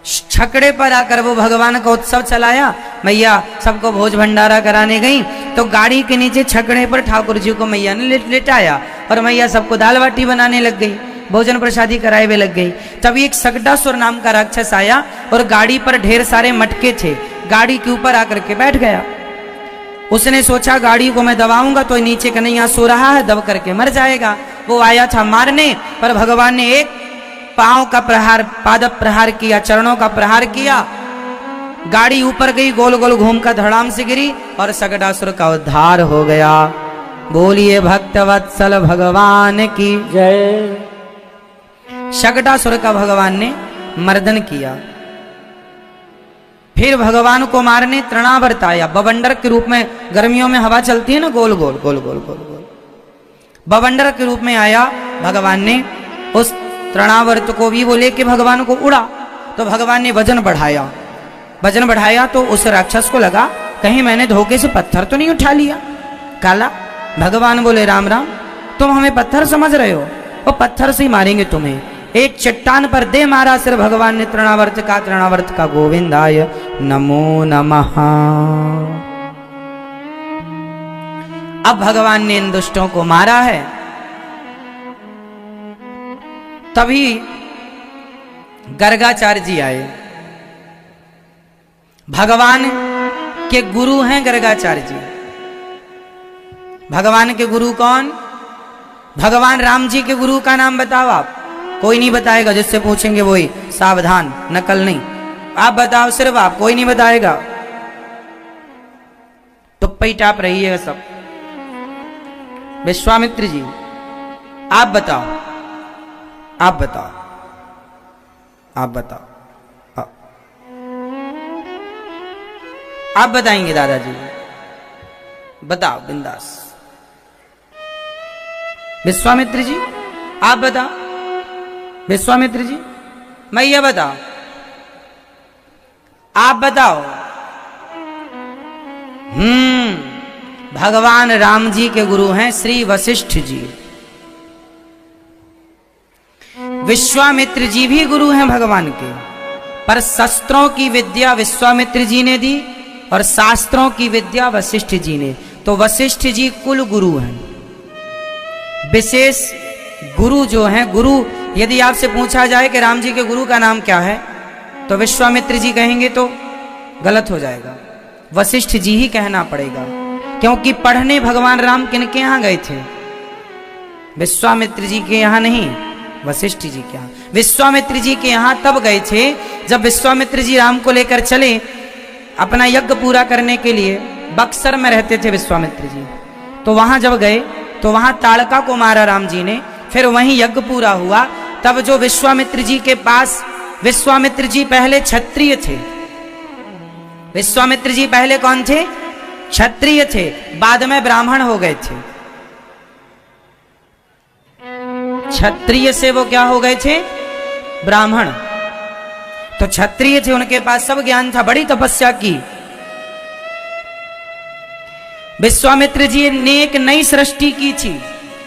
छकड़े पर आकर वो भगवान का उत्सव चलाया। मैया सबको भोज भंडारा कराने गई तो गाड़ी के नीचे छकड़े पर ठाकुर जी को मैया ने लेटाया और मैया सबको दाल बाटी बनाने लग गई, भोजन प्रसादी कराए हुए लग गई। तभी एक शकटासुर नाम का राक्षस आया और गाड़ी पर ढेर सारे मटके थे, गाड़ी के ऊपर आकर के बैठ गया। उसने सोचा गाड़ी को मैं दबाऊंगा तो नीचे कन्हैया सो रहा है, दब करके मर जाएगा। वो आया था मारने, पर भगवान ने एक पांव का प्रहार, पाद प्रहार किया, चरणों का प्रहार किया। गाड़ी ऊपर गई, गोल गोल घूम कर धड़ाम से गिरी और शकटासुर का उद्धार हो गया। बोलिए भक्तवत्सल भगवान की जय। शकटासुर का भगवान ने मर्दन किया। फिर भगवान को मारने तृणावर्त आया, बवंडर के रूप में। गर्मियों में हवा चलती है ना, गोल गोल गोल गोल गोल गोल, बवंडर के रूप में आया। भगवान ने उस तृणावर्त को भी वो लेके भगवान को उड़ा। तो भगवान ने वजन बढ़ाया, वजन बढ़ाया तो उस राक्षस को लगा कहीं मैंने धोखे से पत्थर तो नहीं उठा लिया काला। भगवान बोले राम राम, तुम हमें पत्थर समझ रहे हो, वो पत्थर से ही मारेंगे तुम्हें। एक चट्टान पर दे मारा सिर भगवान ने तृणावर्त का गोविंदाय नमो नमः। अब भगवान ने इन दुष्टों को मारा है। तभी गर्गाचार्य जी आए। भगवान के गुरु हैं गर्गाचार्य जी। भगवान के गुरु कौन? भगवान राम जी के गुरु का नाम बताओ आप। कोई नहीं बताएगा, जिससे पूछेंगे वही, सावधान, नकल नहीं। आप बताओ, सिर्फ आप, कोई नहीं बताएगा। तो पैटाप रहिएगा सब। विश्वामित्र जी, आप बताओ, आप बताओ, आप बताओ, आप बताएंगे दादाजी, बताओ बिंदास। विश्वामित्र जी आप बताओ, विश्वामित्र जी, मैया बताओ, आप बताओ। भगवान राम जी के गुरु हैं श्री वशिष्ठ जी। विश्वामित्र जी भी गुरु हैं भगवान के, पर शस्त्रों की विद्या विश्वामित्र जी ने दी और शास्त्रों की विद्या वशिष्ठ जी ने। तो वशिष्ठ जी कुल गुरु हैं, विशेष गुरु जो हैं। गुरु यदि आपसे पूछा जाए कि राम जी के गुरु का नाम क्या है, तो विश्वामित्र जी कहेंगे तो गलत हो जाएगा, वशिष्ठ जी ही कहना पड़ेगा। क्योंकि पढ़ने भगवान राम किनके यहाँ गए थे? विश्वामित्र जी के यहाँ नहीं, वशिष्ठ जी के यहाँ। विश्वामित्र जी के यहाँ तब गए थे जब विश्वामित्र जी राम को लेकर चले अपना यज्ञ पूरा करने के लिए। बक्सर में रहते थे विश्वामित्र जी, तो वहां जब गए तो वहां ताड़का को मारा राम जी ने। फिर वहीं यज्ञ पूरा हुआ। तब जो विश्वामित्र जी के पास, विश्वामित्र जी पहले क्षत्रिय थे। विश्वामित्र जी पहले कौन थे? क्षत्रिय थे, बाद में ब्राह्मण हो गए थे। क्षत्रिय से वो क्या हो गए थे? ब्राह्मण। तो क्षत्रिय थे, उनके पास सब ज्ञान था, बड़ी तपस्या की। विश्वामित्र जी ने एक नई सृष्टि की थी।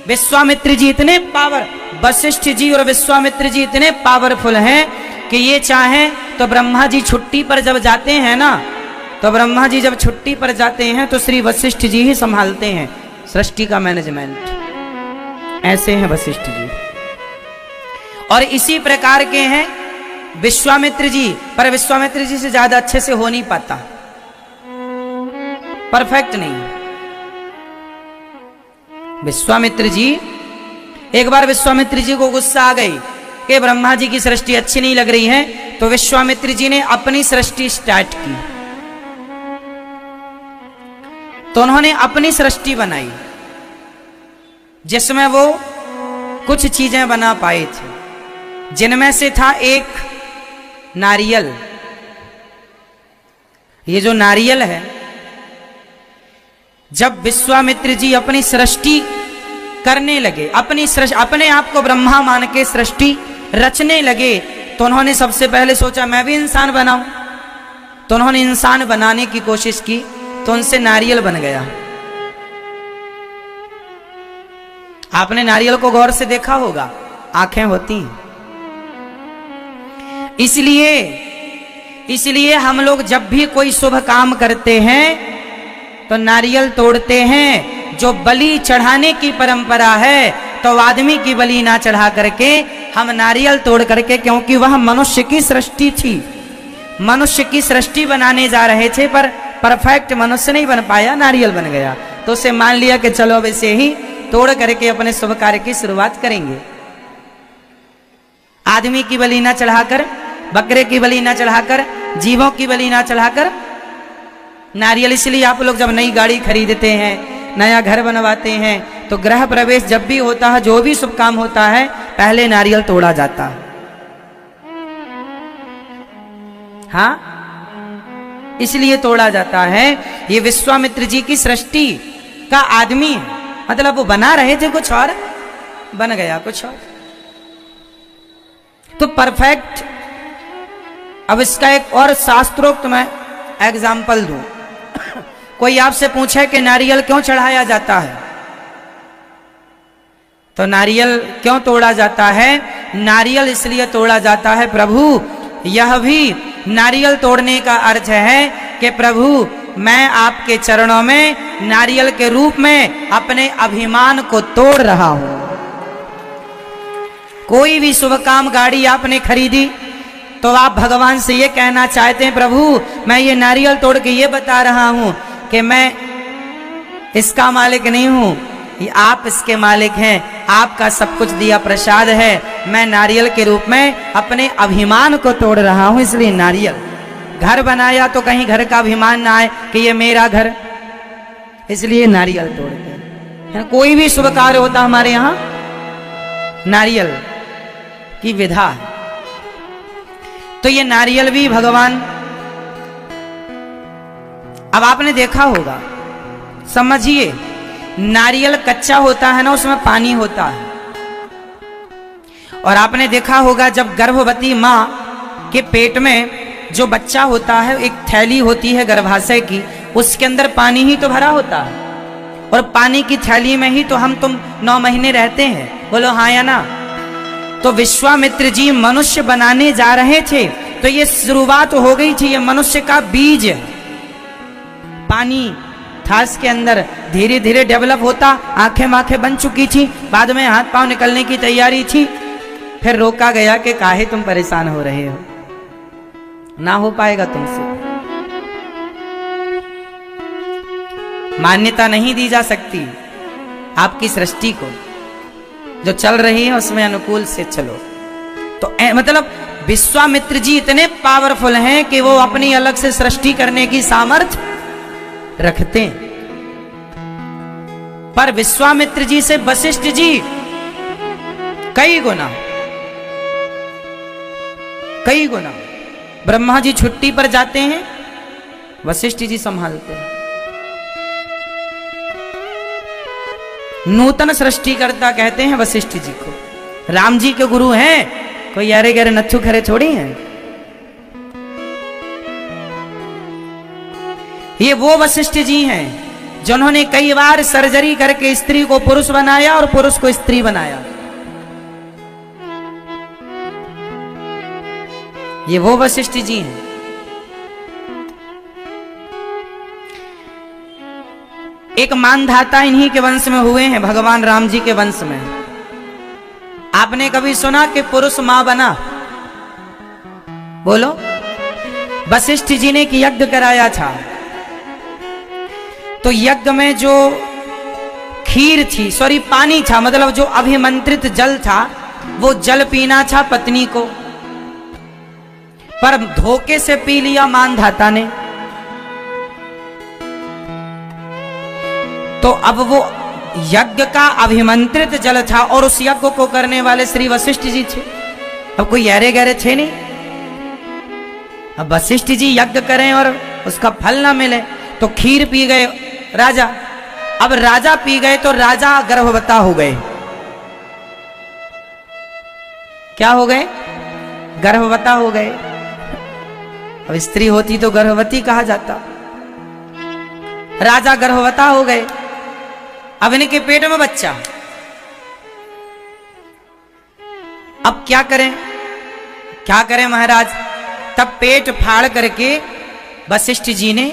विश्वामित्र जी इतने पावर, वशिष्ठ जी और विश्वामित्र जी इतने पावरफुल हैं कि ये चाहें तो ब्रह्मा जी छुट्टी पर जब जाते हैं ना, तो ब्रह्मा जी जब छुट्टी पर जाते हैं तो श्री वशिष्ठ जी ही संभालते हैं सृष्टि का मैनेजमेंट। ऐसे हैं वशिष्ठ जी। और इसी प्रकार के हैं विश्वामित्र जी, पर विश्वामित्र जी से ज्यादा अच्छे से हो नहीं पाता, परफेक्ट नहीं। विश्वामित्र जी, एक बार विश्वामित्र जी को गुस्सा आ गई कि ब्रह्मा जी की सृष्टि अच्छी नहीं लग रही है, तो विश्वामित्र जी ने अपनी सृष्टि स्टार्ट की। तो उन्होंने अपनी सृष्टि बनाई जिसमें वो कुछ चीजें बना पाए थे, जिनमें से था एक नारियल। ये जो नारियल है, जब विश्वामित्र जी अपनी सृष्टि करने लगे, अपने आप को ब्रह्मा मान के सृष्टि रचने लगे, तो उन्होंने सबसे पहले सोचा मैं भी इंसान बनाऊं। तो उन्होंने इंसान बनाने की कोशिश की, तो उनसे नारियल बन गया। आपने नारियल को गौर से देखा होगा, आंखें होती हैं। इसलिए हम लोग जब भी कोई शुभ काम करते हैं तो नारियल तोड़ते हैं। जो बलि चढ़ाने की परंपरा है, तो आदमी की बलि ना चढ़ा करके हम नारियल तोड़ करके, क्योंकि वह मनुष्य की सृष्टि थी, मनुष्य की सृष्टि बनाने जा रहे थे, पर परफेक्ट मनुष्य नहीं बन पाया, नारियल बन गया। तो उसे मान लिया कि चलो अब इसे ही तोड़ करके अपने शुभ कार्य की शुरुआत करेंगे। आदमी की बलि ना चढ़ाकर, बकरे की बलि ना चढ़ाकर, जीवों की बलि ना चढ़ाकर नारियल। इसलिए आप लोग जब नई गाड़ी खरीदते हैं, नया घर बनवाते हैं, तो गृह प्रवेश जब भी होता है, जो भी शुभ काम होता है, पहले नारियल तोड़ा जाता है। हाँ, इसलिए तोड़ा जाता है। ये विश्वामित्र जी की सृष्टि का आदमी है, मतलब वो बना रहे थे कुछ और, बन गया कुछ और। तो परफेक्ट। अब इसका एक और शास्त्रोक्त मैं एग्जाम्पल दूं। कोई आपसे पूछे कि नारियल क्यों चढ़ाया जाता है, तो नारियल क्यों तोड़ा जाता है? नारियल इसलिए तोड़ा जाता है प्रभु, यह भी नारियल तोड़ने का अर्थ है कि प्रभु मैं आपके चरणों में नारियल के रूप में अपने अभिमान को तोड़ रहा हूं। कोई भी शुभ काम, गाड़ी आपने खरीदी, तो आप भगवान से ये कहना चाहते हैं प्रभु मैं ये नारियल तोड़ के ये बता रहा हूं कि मैं इसका मालिक नहीं हूं, ये आप इसके मालिक हैं, आपका सब कुछ दिया प्रसाद है, मैं नारियल के रूप में अपने अभिमान को तोड़ रहा हूं। इसलिए नारियल। घर बनाया तो कहीं घर का अभिमान ना आए कि ये मेरा घर, इसलिए नारियल तोड़ते हैं। कोई भी शुभ कार्य होता हमारे यहां, नारियल की विधा है। तो ये नारियल भी भगवान, अब आपने देखा होगा, समझिए, नारियल कच्चा होता है ना, उसमें पानी होता है। और आपने देखा होगा जब गर्भवती मां के पेट में जो बच्चा होता है, एक थैली होती है गर्भाशय की, उसके अंदर पानी ही तो भरा होता है, और पानी की थैली में ही तो हम तुम 9 महीने रहते हैं। बोलो हाँ या ना? तो विश्वामित्र जी मनुष्य बनाने जा रहे थे, तो ये शुरुआत हो गई थी, ये मनुष्य का बीज। पानी था इसके अंदर, धीरे धीरे डेवलप होता, आंखें माखें बन चुकी थी, बाद में हाथ पांव निकलने की तैयारी थी। फिर रोका गया कि काहे तुम परेशान हो रहे हो, ना हो पाएगा तुमसे, मान्यता नहीं दी जा सकती आपकी सृष्टि को, जो चल रही है उसमें अनुकूल से चलो। तो मतलब विश्वामित्र जी इतने पावरफुल हैं कि वो अपनी अलग से सृष्टि करने की सामर्थ्य रखते हैं। पर विश्वामित्र जी से वशिष्ठ जी कई गुना ब्रह्मा जी छुट्टी पर जाते हैं, वशिष्ठ जी संभालते हैं। नूतन सृष्टिकर्ता कहते हैं वशिष्ठ जी को। राम जी के गुरु हैं, कोई यारे गहरे नच्छू खरे थोड़ी हैं। ये वो वशिष्ठ जी हैं जिन्होंने कई बार सर्जरी करके स्त्री को पुरुष बनाया और पुरुष को स्त्री बनाया। ये वो वशिष्ठ जी हैं। एक मानधाता इन्हीं के वंश में हुए हैं, भगवान राम जी के वंश में। आपने कभी सुना कि पुरुष मां बना? बोलो। वशिष्ठ जी ने एक यज्ञ कराया था, तो यज्ञ में जो खीर थी, सॉरी पानी था, मतलब जो अभिमंत्रित जल था वो जल पीना था पत्नी को, पर धोखे से पी लिया मानधाता ने। तो अब वो यज्ञ का अभिमंत्रित जल था और उस यज्ञ को करने वाले श्री वशिष्ठ जी थे। अब कोई गहरे गहरे थे नहीं। अब वशिष्ठ जी यज्ञ करें और उसका फल ना मिले तो खीर पी गए राजा। अब राजा पी गए तो राजा गर्भवता हो गए। क्या हो गए? गर्भवता हो गए। अब स्त्री होती तो गर्भवती कहा जाता। राजा गर्भवता हो गए। अब इनके पेट में बच्चा। अब क्या करें? क्या करें महाराज? तब पेट फाड़ करके वशिष्ठ जी ने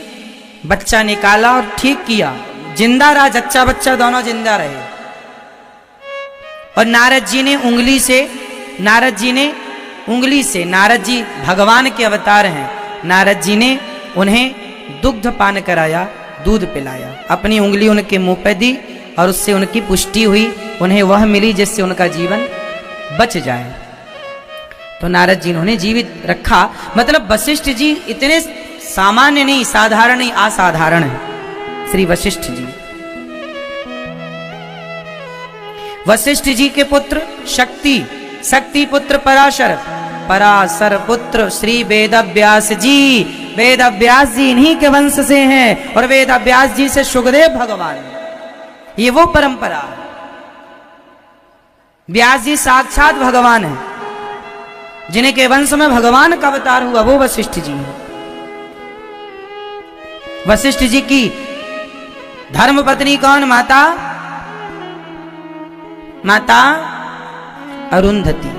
बच्चा निकाला और ठीक किया। जिंदा रहा, जच्चा बच्चा दोनों जिंदा रहे। और नारद जी ने उंगली से, नारद जी भगवान के अवतार हैं, नारद जी ने उन्हें दुग्ध पान कराया, दूध पिलाया, अपनी उंगली उनके मुंह पे दी और उससे उनकी पुष्टि हुई, उन्हें वह मिली जिससे उनका जीवन बच जाए। तो नारद जी उन्होंने जीवित रखा। मतलब वशिष्ठ जी इतने सामान्य नहीं, साधारण नहीं, असाधारण है श्री वशिष्ठ जी। वशिष्ठ जी के पुत्र शक्ति पुत्र पराशर, पराशर पुत्र श्री वेदव्यास जी। वेदव्यास जी इन्हीं के वंश से हैं और वेदव्यास जी से सुखदेव भगवान। ये वो परंपरा है। व्यास जी साक्षात भगवान है, जिन्हें के वंश में भगवान का अवतार हुआ वो वशिष्ठ जी हैं। वशिष्ठ जी की धर्मपत्नी कौन? माता अरुंधति।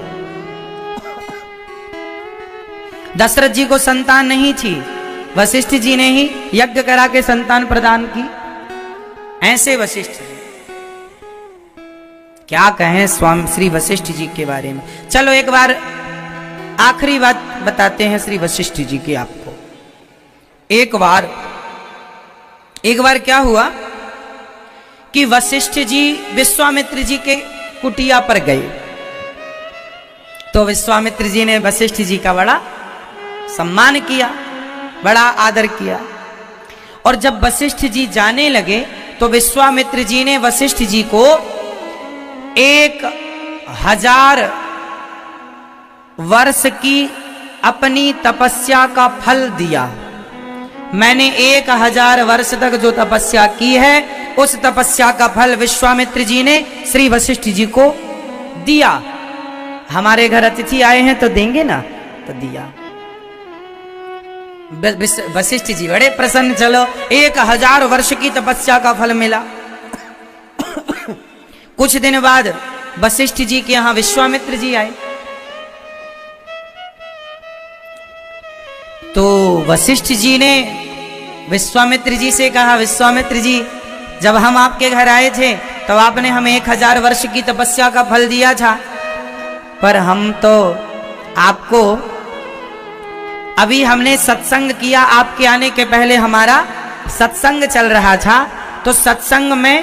दशरथ जी को संतान नहीं थी, वशिष्ठ जी ने ही यज्ञ करा के संतान प्रदान की। ऐसे वशिष्ठ जी, क्या कहें स्वामी श्री वशिष्ठ जी के बारे में। चलो एक बार आखिरी बात बताते हैं श्री वशिष्ठ जी की आपको। एक बार क्या हुआ कि वशिष्ठ जी विश्वामित्र जी के कुटिया पर गए। तो विश्वामित्र जी ने वशिष्ठ जी का बड़ा सम्मान किया, बड़ा आदर किया। और जब वशिष्ठ जी जाने लगे तो विश्वामित्र जी ने वशिष्ठ जी को 1000 वर्ष की अपनी तपस्या का फल दिया। मैंने 1000 वर्ष तक जो तपस्या की है उस तपस्या का फल विश्वामित्र जी ने श्री वशिष्ठ जी को दिया। हमारे घर अतिथि आए हैं तो देंगे ना, तो दिया। वशिष्ठ जी बड़े प्रसन्न। चलो 1000 वर्ष की तपस्या का फल मिला। कुछ दिन बाद वशिष्ठ जी के यहां विश्वामित्र जी आए। तो वशिष्ठ जी ने विश्वामित्र जी से कहा, विश्वामित्र जी जब हम आपके घर आए थे तो आपने हमें 1000 वर्ष की तपस्या का फल दिया था, पर हम तो आपको अभी हमने सत्संग किया। आपके आने के पहले हमारा सत्संग चल रहा था, तो सत्संग में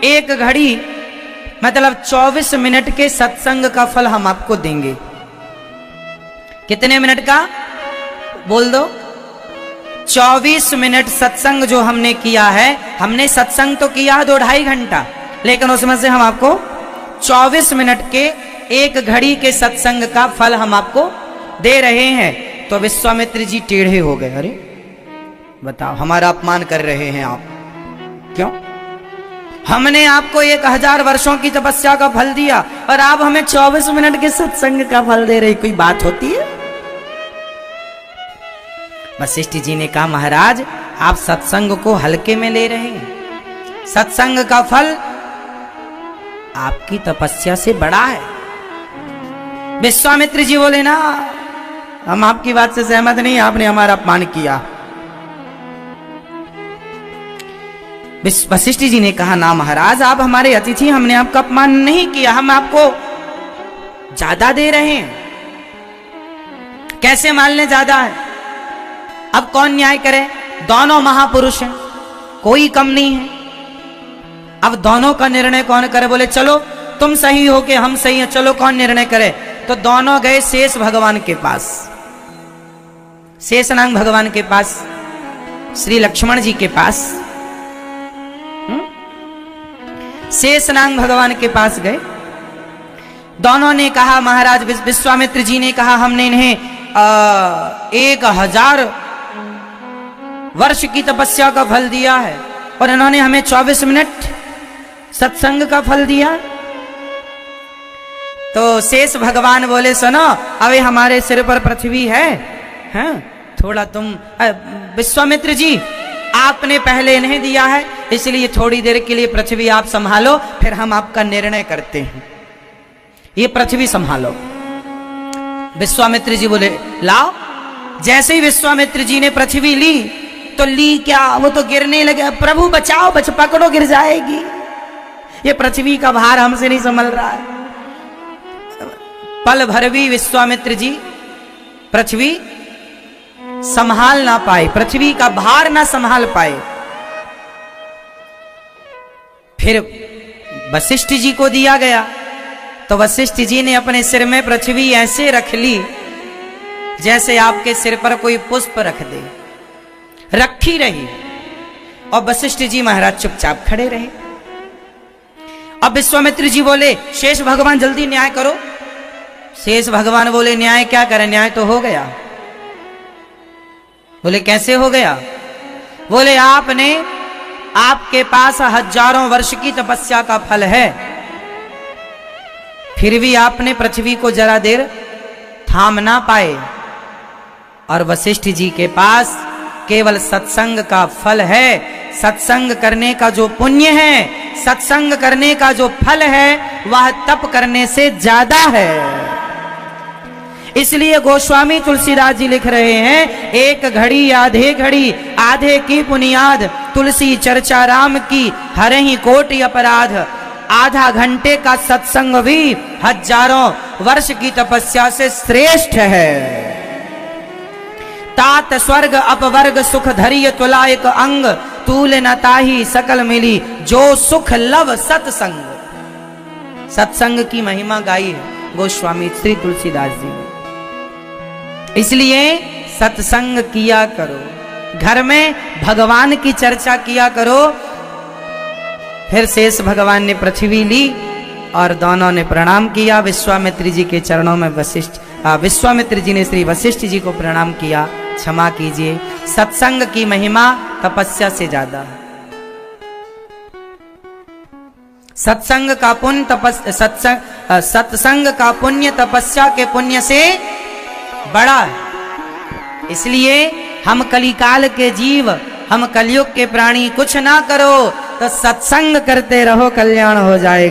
1 घड़ी मतलब 24 मिनट के सत्संग का फल हम आपको देंगे। कितने मिनट का बोल दो? 24 मिनट सत्संग जो हमने किया है। हमने सत्संग तो किया 2-2.5 घंटा, लेकिन उसमें से हम आपको 24 मिनट के 1 घड़ी के सत्संग का फल हम आपको दे रहे हैं। तो विश्वामित्र जी टेढ़े हो गए। अरे बताओ, हमारा अपमान कर रहे हैं आप। क्यों? हमने आपको 1000 वर्षों की तपस्या का फल दिया और आप हमें 24 मिनट के सत्संग का फल दे रहे। कोई बात होती है? वशिष्ठ जी ने कहा, महाराज आप सत्संग को हल्के में ले रहे हैं। सत्संग का फल आपकी तपस्या से बड़ा है। विश्वामित्र जी बोले, ना हम आपकी बात से सहमत नहीं, आपने हमारा अपमान किया। वशिष्ठ जी ने कहा, ना महाराज आप हमारे अतिथि, हमने आपका अपमान नहीं किया, हम आपको ज्यादा दे रहे हैं। कैसे मान लें ज्यादा है? अब कौन न्याय करे? दोनों महापुरुष हैं, कोई कम नहीं है। अब दोनों का निर्णय कौन करे? बोले चलो तुम सही हो के हम सही हैं, चलो कौन निर्णय करे? तो दोनों गए शेष भगवान के पास, शेषनाग भगवान के पास, श्री लक्ष्मण जी के पास। शेषनाग भगवान के पास गए। दोनों ने कहा, महाराज विश्वामित्र जी ने कहा हमने इन्हें 1000 वर्ष की तपस्या का फल दिया है और इन्होंने हमें 24 मिनट सत्संग का फल दिया। तो शेष भगवान बोले सुनो, अभी हमारे सिर पर पृथ्वी है, हाँ? थोड़ा तुम विश्वामित्र जी आपने पहले इन्हें दिया है, इसलिए थोड़ी देर के लिए पृथ्वी आप संभालो, फिर हम आपका निर्णय करते हैं, ये पृथ्वी संभालो। विश्वामित्र जी बोले लाओ। जैसे ही विश्वामित्र जी ने पृथ्वी ली तो ली क्या, वो तो गिरने लगे। प्रभु बचाओ, पकड़ो, गिर जाएगी, ये पृथ्वी का भार हमसे नहीं संभल रहा है। पल भर भी विश्वामित्र जी पृथ्वी संभाल ना पाए, पृथ्वी का भार ना संभाल पाए। फिर वशिष्ठ जी को दिया गया, तो वशिष्ठ जी ने अपने सिर में पृथ्वी ऐसे रख ली जैसे आपके सिर पर कोई पुष्प रख दे, रखी रही। और वशिष्ठ जी महाराज चुपचाप खड़े रहे। अब विश्वामित्र जी बोले शेष भगवान जल्दी न्याय करो। शेष भगवान बोले न्याय क्या करें, न्याय तो हो गया। बोले कैसे हो गया? बोले आपने, आपके पास हजारों वर्ष की तपस्या का फल है, फिर भी आपने पृथ्वी को जरा देर थाम ना पाए, और वशिष्ठ जी के पास केवल सत्संग का फल है। सत्संग करने का जो पुण्य है, सत्संग करने का जो फल है, वह तप करने से ज्यादा है। इसलिए गोस्वामी तुलसीदास जी लिख रहे हैं, एक घड़ी आधे घड़ी, आधे की पुनियाद, तुलसी चर्चा राम की, हरहि कोटि अपराध। आधा घंटे का सत्संग भी हजारों वर्ष की तपस्या से श्रेष्ठ है। तात स्वर्ग अपवर्ग सुख धरिय तुला एक अंग, तूल न ताही सकल मिली, जो सुख लव सत्संग। सत्संग की महिमा गाई है गोस्वामी श्री तुलसीदास जी ने। इसलिए सत्संग किया करो, घर में भगवान की चर्चा किया करो। फिर शेष भगवान ने पृथ्वी ली और दोनों ने प्रणाम किया विश्वामित्र जी के चरणों में। विश्वामित्र जी ने श्री वशिष्ठ जी को प्रणाम किया, क्षमा कीजिए, सत्संग की महिमा तपस्या से ज्यादा है। सत्संग का पुण्य सत्संग का पुण्य तपस्या के पुण्य से बड़ा है। इसलिए हम कलिकाल के जीव, हम कलयुग के प्राणी, कुछ ना करो तो सत्संग करते रहो, कल्याण हो जाएगा।